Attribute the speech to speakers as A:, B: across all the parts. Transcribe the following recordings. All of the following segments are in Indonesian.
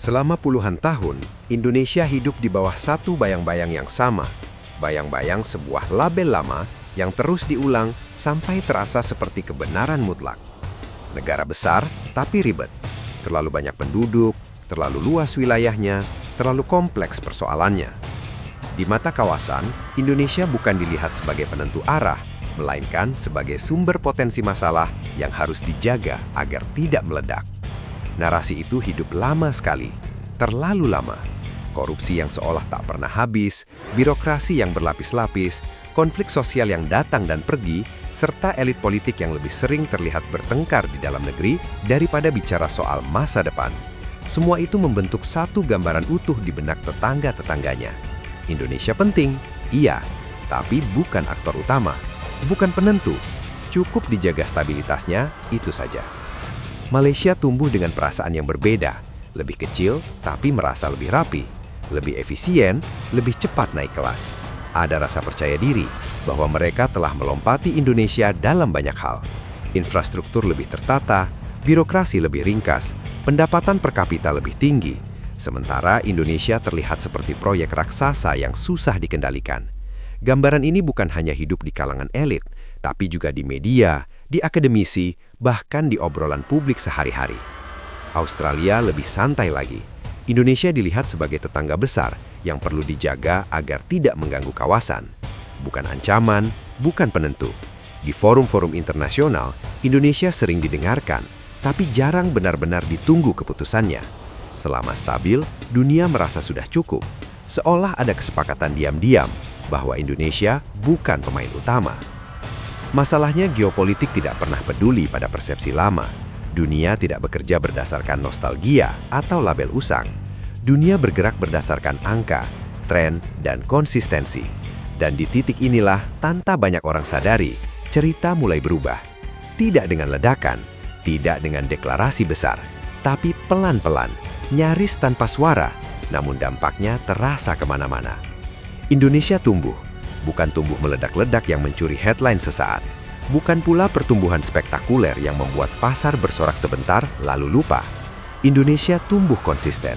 A: Selama puluhan tahun, Indonesia hidup di bawah satu bayang-bayang yang sama. Bayang-bayang sebuah label lama yang terus diulang sampai terasa seperti kebenaran mutlak. Negara besar, tapi ribet. Terlalu banyak penduduk, terlalu luas wilayahnya, terlalu kompleks persoalannya. Di mata kawasan, Indonesia bukan dilihat sebagai penentu arah, melainkan sebagai sumber potensi masalah yang harus dijaga agar tidak meledak. Narasi itu hidup lama sekali, terlalu lama. Korupsi yang seolah tak pernah habis, birokrasi yang berlapis-lapis, konflik sosial yang datang dan pergi, serta elit politik yang lebih sering terlihat bertengkar di dalam negeri daripada bicara soal masa depan. Semua itu membentuk satu gambaran utuh di benak tetangga-tetangganya. Indonesia penting, iya, tapi bukan aktor utama, bukan penentu. Cukup dijaga stabilitasnya, itu saja. Malaysia tumbuh dengan perasaan yang berbeda, lebih kecil tapi merasa lebih rapi, lebih efisien, lebih cepat naik kelas. Ada rasa percaya diri bahwa mereka telah melompati Indonesia dalam banyak hal. Infrastruktur lebih tertata, birokrasi lebih ringkas, pendapatan per kapita lebih tinggi. Sementara Indonesia terlihat seperti proyek raksasa yang susah dikendalikan. Gambaran ini bukan hanya hidup di kalangan elit, tapi juga di media, di akademisi, bahkan di obrolan publik sehari-hari. Australia lebih santai lagi. Indonesia dilihat sebagai tetangga besar yang perlu dijaga agar tidak mengganggu kawasan. Bukan ancaman, bukan penentu. Di forum-forum internasional, Indonesia sering didengarkan, tapi jarang benar-benar ditunggu keputusannya. Selama stabil, dunia merasa sudah cukup. Seolah ada kesepakatan diam-diam bahwa Indonesia bukan pemain utama. Masalahnya geopolitik tidak pernah peduli pada persepsi lama. Dunia tidak bekerja berdasarkan nostalgia atau label usang. Dunia bergerak berdasarkan angka, tren, dan konsistensi. Dan di titik inilah, tanpa banyak orang sadari, cerita mulai berubah. Tidak dengan ledakan, tidak dengan deklarasi besar, tapi pelan-pelan, nyaris tanpa suara, namun dampaknya terasa kemana-mana. Indonesia tumbuh. Bukan tumbuh meledak-ledak yang mencuri headline sesaat. Bukan pula pertumbuhan spektakuler yang membuat pasar bersorak sebentar lalu lupa. Indonesia tumbuh konsisten.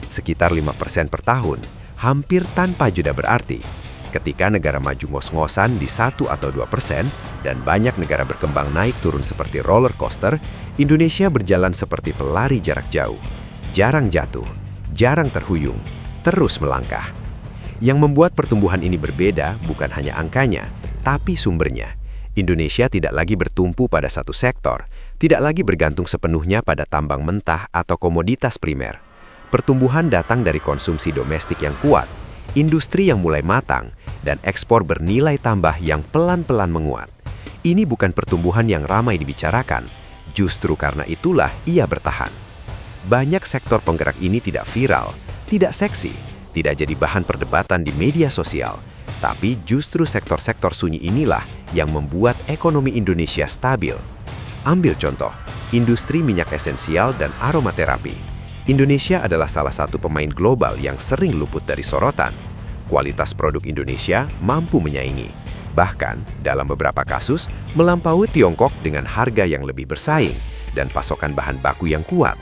A: Sekitar 5% per tahun, hampir tanpa jeda berarti. Ketika negara maju ngos-ngosan di 1 atau 2% dan banyak negara berkembang naik turun seperti roller coaster, Indonesia berjalan seperti pelari jarak jauh. Jarang jatuh, jarang terhuyung, terus melangkah. Yang membuat pertumbuhan ini berbeda bukan hanya angkanya, tapi sumbernya. Indonesia tidak lagi bertumpu pada satu sektor, tidak lagi bergantung sepenuhnya pada tambang mentah atau komoditas primer. Pertumbuhan datang dari konsumsi domestik yang kuat, industri yang mulai matang, dan ekspor bernilai tambah yang pelan-pelan menguat. Ini bukan pertumbuhan yang ramai dibicarakan, justru karena itulah ia bertahan. Banyak sektor penggerak ini tidak viral, tidak seksi, tidak jadi bahan perdebatan di media sosial, tapi justru sektor-sektor sunyi inilah yang membuat ekonomi Indonesia stabil. Ambil contoh, industri minyak esensial dan aromaterapi. Indonesia adalah salah satu pemain global yang sering luput dari sorotan. Kualitas produk Indonesia mampu menyaingi, bahkan dalam beberapa kasus melampaui Tiongkok dengan harga yang lebih bersaing dan pasokan bahan baku yang kuat.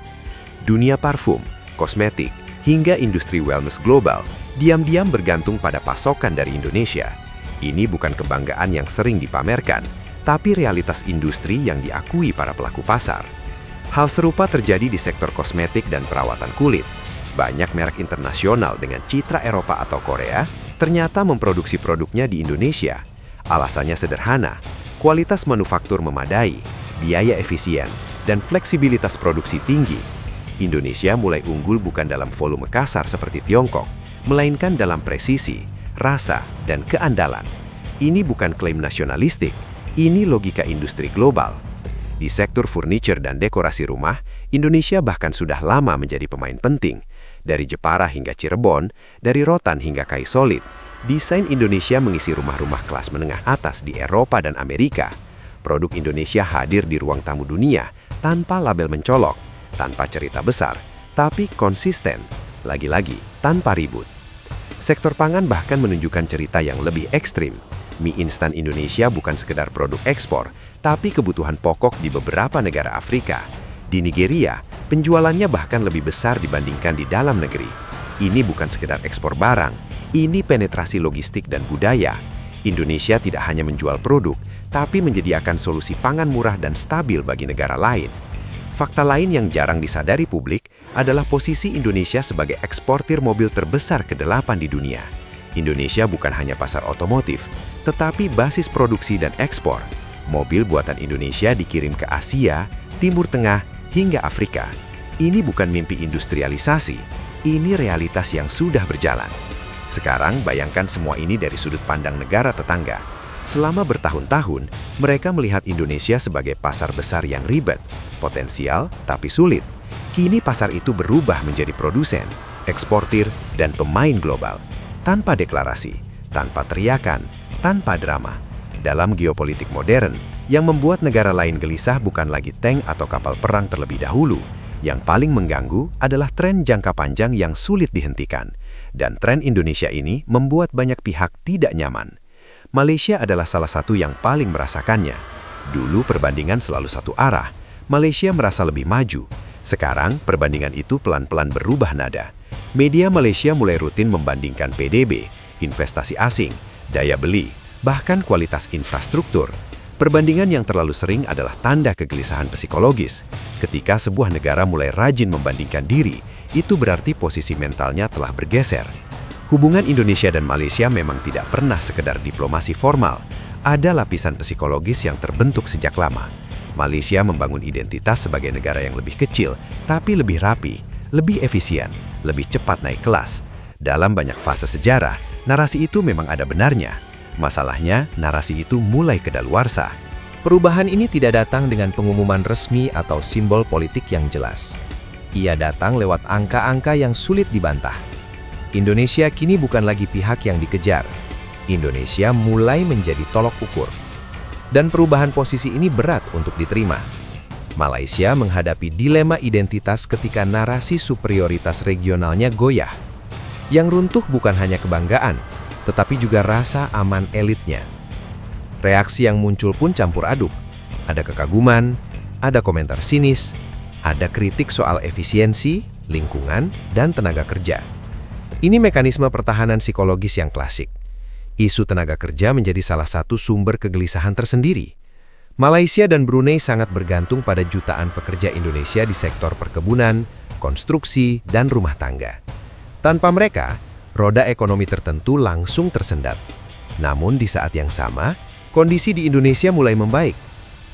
A: Dunia parfum, kosmetik, hingga industri wellness global diam-diam bergantung pada pasokan dari Indonesia. Ini bukan kebanggaan yang sering dipamerkan, tapi realitas industri yang diakui para pelaku pasar. Hal serupa terjadi di sektor kosmetik dan perawatan kulit. Banyak merek internasional dengan citra Eropa atau Korea ternyata memproduksi produknya di Indonesia. Alasannya sederhana, kualitas manufaktur memadai, biaya efisien, dan fleksibilitas produksi tinggi. Indonesia mulai unggul bukan dalam volume kasar seperti Tiongkok, melainkan dalam presisi, rasa, dan keandalan. Ini bukan klaim nasionalistik, ini logika industri global. Di sektor furniture dan dekorasi rumah, Indonesia bahkan sudah lama menjadi pemain penting. Dari Jepara hingga Cirebon, dari rotan hingga kayu solid, desain Indonesia mengisi rumah-rumah kelas menengah atas di Eropa dan Amerika. Produk Indonesia hadir di ruang tamu dunia tanpa label mencolok, tanpa cerita besar, tapi konsisten, lagi-lagi tanpa ribut. Sektor pangan bahkan menunjukkan cerita yang lebih ekstrim. Mie instan Indonesia bukan sekedar produk ekspor, tapi kebutuhan pokok di beberapa negara Afrika. Di Nigeria, Penjualannya bahkan lebih besar dibandingkan di dalam negeri. Ini bukan sekedar ekspor barang, ini penetrasi logistik dan budaya. Indonesia tidak hanya menjual produk, tapi menyediakan solusi pangan murah dan stabil bagi negara lain. Fakta lain yang jarang disadari publik adalah posisi Indonesia sebagai eksportir mobil terbesar ke-8 di dunia. Indonesia bukan hanya pasar otomotif, tetapi basis produksi dan ekspor. Mobil buatan Indonesia dikirim ke Asia, Timur Tengah, hingga Afrika. Ini bukan mimpi industrialisasi, ini realitas yang sudah berjalan. Sekarang bayangkan semua ini dari sudut pandang negara tetangga. Selama bertahun-tahun, mereka melihat Indonesia sebagai pasar besar yang ribet, potensial tapi sulit. Kini pasar itu berubah menjadi produsen, eksportir, dan pemain global. Tanpa deklarasi, tanpa teriakan, tanpa drama. Dalam geopolitik modern, yang membuat negara lain gelisah bukan lagi tank atau kapal perang terlebih dahulu. Yang paling mengganggu adalah tren jangka panjang yang sulit dihentikan. Dan tren Indonesia ini membuat banyak pihak tidak nyaman. Malaysia adalah salah satu yang paling merasakannya. Dulu perbandingan selalu satu arah. Malaysia merasa lebih maju. Sekarang perbandingan itu pelan-pelan berubah nada. Media Malaysia mulai rutin membandingkan PDB, investasi asing, daya beli, bahkan kualitas infrastruktur. Perbandingan yang terlalu sering adalah tanda kegelisahan psikologis. Ketika sebuah negara mulai rajin membandingkan diri, itu berarti posisi mentalnya telah bergeser. Hubungan Indonesia dan Malaysia memang tidak pernah sekedar diplomasi formal. Ada lapisan psikologis yang terbentuk sejak lama. Malaysia membangun identitas sebagai negara yang lebih kecil, tapi lebih rapi, lebih efisien, lebih cepat naik kelas. Dalam banyak fase sejarah, narasi itu memang ada benarnya. Masalahnya, narasi itu mulai kedaluarsa.
B: Perubahan ini tidak datang dengan pengumuman resmi atau simbol politik yang jelas. Ia datang lewat angka-angka yang sulit dibantah. Indonesia kini bukan lagi pihak yang dikejar. Indonesia mulai menjadi tolok ukur. Dan perubahan posisi ini berat untuk diterima. Malaysia menghadapi dilema identitas ketika narasi superioritas regionalnya goyah. Yang runtuh bukan hanya kebanggaan, tetapi juga rasa aman elitnya. Reaksi yang muncul pun campur aduk. Ada kekaguman, ada komentar sinis, ada kritik soal efisiensi, lingkungan, dan tenaga kerja. Ini mekanisme pertahanan psikologis yang klasik. Isu tenaga kerja menjadi salah satu sumber kegelisahan tersendiri. Malaysia dan Brunei sangat bergantung pada jutaan pekerja Indonesia di sektor perkebunan, konstruksi, dan rumah tangga. Tanpa mereka, roda ekonomi tertentu langsung tersendat. Namun di saat yang sama, kondisi di Indonesia mulai membaik.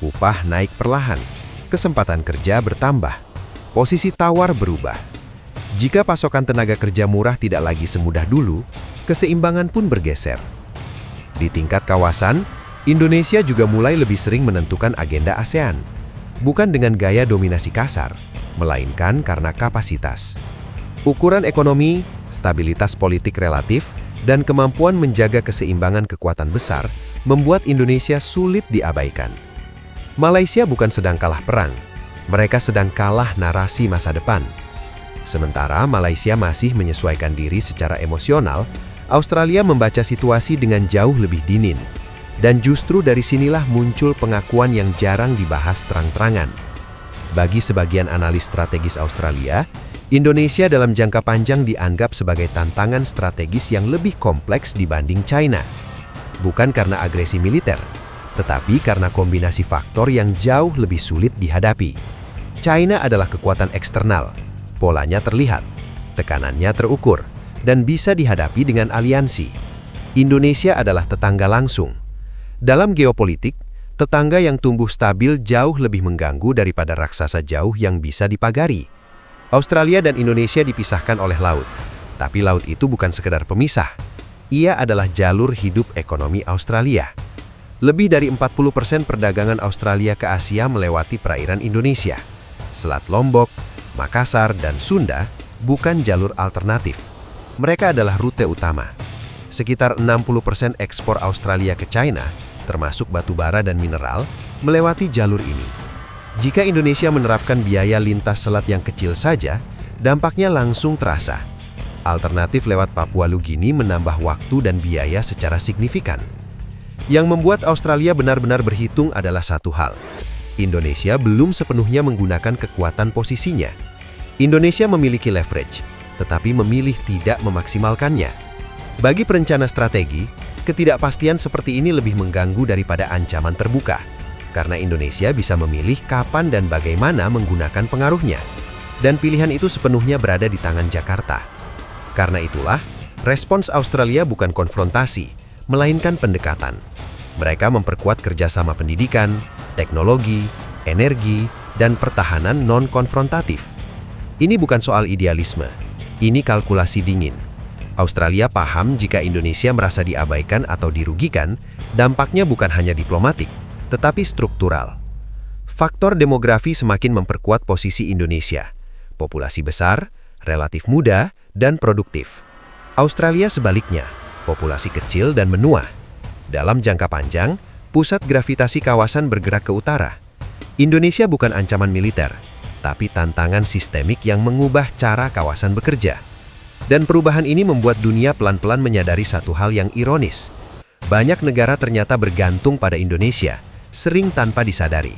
B: Upah naik perlahan, kesempatan kerja bertambah, posisi tawar berubah. Jika pasokan tenaga kerja murah tidak lagi semudah dulu, keseimbangan pun bergeser. Di tingkat kawasan, Indonesia juga mulai lebih sering menentukan agenda ASEAN, bukan dengan gaya dominasi kasar, melainkan karena kapasitas. Ukuran ekonomi, stabilitas politik relatif, dan kemampuan menjaga keseimbangan kekuatan besar membuat Indonesia sulit diabaikan. Malaysia bukan sedang kalah perang, mereka sedang kalah narasi masa depan. Sementara Malaysia masih menyesuaikan diri secara emosional, Australia membaca situasi dengan jauh lebih dingin. Dan justru dari sinilah muncul pengakuan yang jarang dibahas terang-terangan. Bagi sebagian analis strategis Australia, Indonesia dalam jangka panjang dianggap sebagai tantangan strategis yang lebih kompleks dibanding China. Bukan karena agresi militer, tetapi karena kombinasi faktor yang jauh lebih sulit dihadapi. China adalah kekuatan eksternal, polanya terlihat, tekanannya terukur, dan bisa dihadapi dengan aliansi. Indonesia adalah tetangga langsung. Dalam geopolitik, tetangga yang tumbuh stabil jauh lebih mengganggu daripada raksasa jauh yang bisa dipagari. Australia dan Indonesia dipisahkan oleh laut, tapi laut itu bukan sekedar pemisah. Ia adalah jalur hidup ekonomi Australia. Lebih dari 40% perdagangan Australia ke Asia melewati perairan Indonesia. Selat Lombok, Makassar, dan Sunda bukan jalur alternatif. Mereka adalah rute utama. Sekitar 60% ekspor Australia ke China, termasuk batu bara dan mineral, melewati jalur ini. Jika Indonesia menerapkan biaya lintas selat yang kecil saja, dampaknya langsung terasa. Alternatif lewat Papua Nugini menambah waktu dan biaya secara signifikan. Yang membuat Australia benar-benar berhitung adalah satu hal. Indonesia belum sepenuhnya menggunakan kekuatan posisinya. Indonesia memiliki leverage, tetapi memilih tidak memaksimalkannya. Bagi perencana strategi, ketidakpastian seperti ini lebih mengganggu daripada ancaman terbuka, karena Indonesia bisa memilih kapan dan bagaimana menggunakan pengaruhnya. Dan pilihan itu sepenuhnya berada di tangan Jakarta. Karena itulah, respons Australia bukan konfrontasi, melainkan pendekatan. Mereka memperkuat kerjasama pendidikan, teknologi, energi, dan pertahanan non-konfrontatif. Ini bukan soal idealisme, ini kalkulasi dingin. Australia paham jika Indonesia merasa diabaikan atau dirugikan, dampaknya bukan hanya diplomatik, tetapi struktural. Faktor demografi semakin memperkuat posisi Indonesia. Populasi besar, relatif muda, dan produktif. Australia sebaliknya, populasi kecil dan menua. Dalam jangka panjang, pusat gravitasi kawasan bergerak ke utara. Indonesia bukan ancaman militer, tapi tantangan sistemik yang mengubah cara kawasan bekerja. Dan perubahan ini membuat dunia pelan-pelan menyadari satu hal yang ironis. Banyak negara ternyata bergantung pada Indonesia, sering tanpa disadari.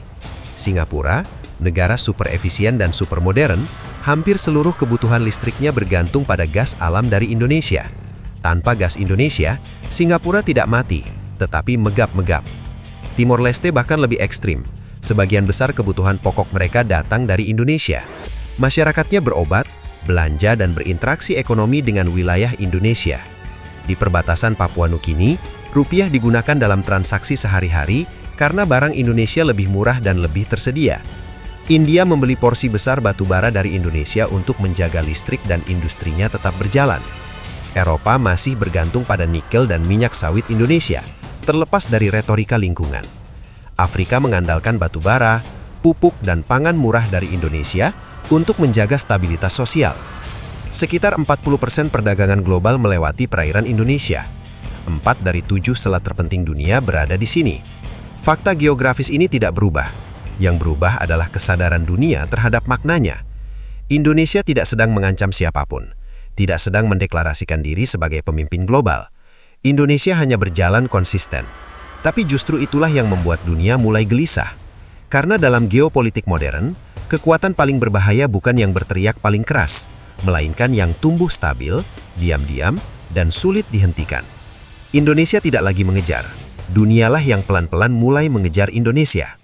B: Singapura, negara super efisien dan super modern, hampir seluruh kebutuhan listriknya bergantung pada gas alam dari Indonesia. Tanpa gas Indonesia, Singapura tidak mati, tetapi megap-megap. Timor Leste bahkan lebih ekstrim. Sebagian besar kebutuhan pokok mereka datang dari Indonesia. Masyarakatnya berobat, belanja dan berinteraksi ekonomi dengan wilayah Indonesia. Di perbatasan Papua Nugini, rupiah digunakan dalam transaksi sehari-hari karena barang Indonesia lebih murah dan lebih tersedia. India membeli porsi besar batu bara dari Indonesia untuk menjaga listrik dan industrinya tetap berjalan. Eropa masih bergantung pada nikel dan minyak sawit Indonesia, terlepas dari retorika lingkungan. Afrika mengandalkan batu bara, pupuk dan pangan murah dari Indonesia untuk menjaga stabilitas sosial. Sekitar 40% perdagangan global melewati perairan Indonesia. 4 dari 7 selat terpenting dunia berada di sini. Fakta geografis ini tidak berubah. Yang berubah adalah kesadaran dunia terhadap maknanya. Indonesia tidak sedang mengancam siapapun, tidak sedang mendeklarasikan diri sebagai pemimpin global. Indonesia hanya berjalan konsisten. Tapi justru itulah yang membuat dunia mulai gelisah. Karena dalam geopolitik modern, kekuatan paling berbahaya bukan yang berteriak paling keras, melainkan yang tumbuh stabil, diam-diam, dan sulit dihentikan. Indonesia tidak lagi mengejar. Dunialah yang pelan-pelan mulai mengejar Indonesia.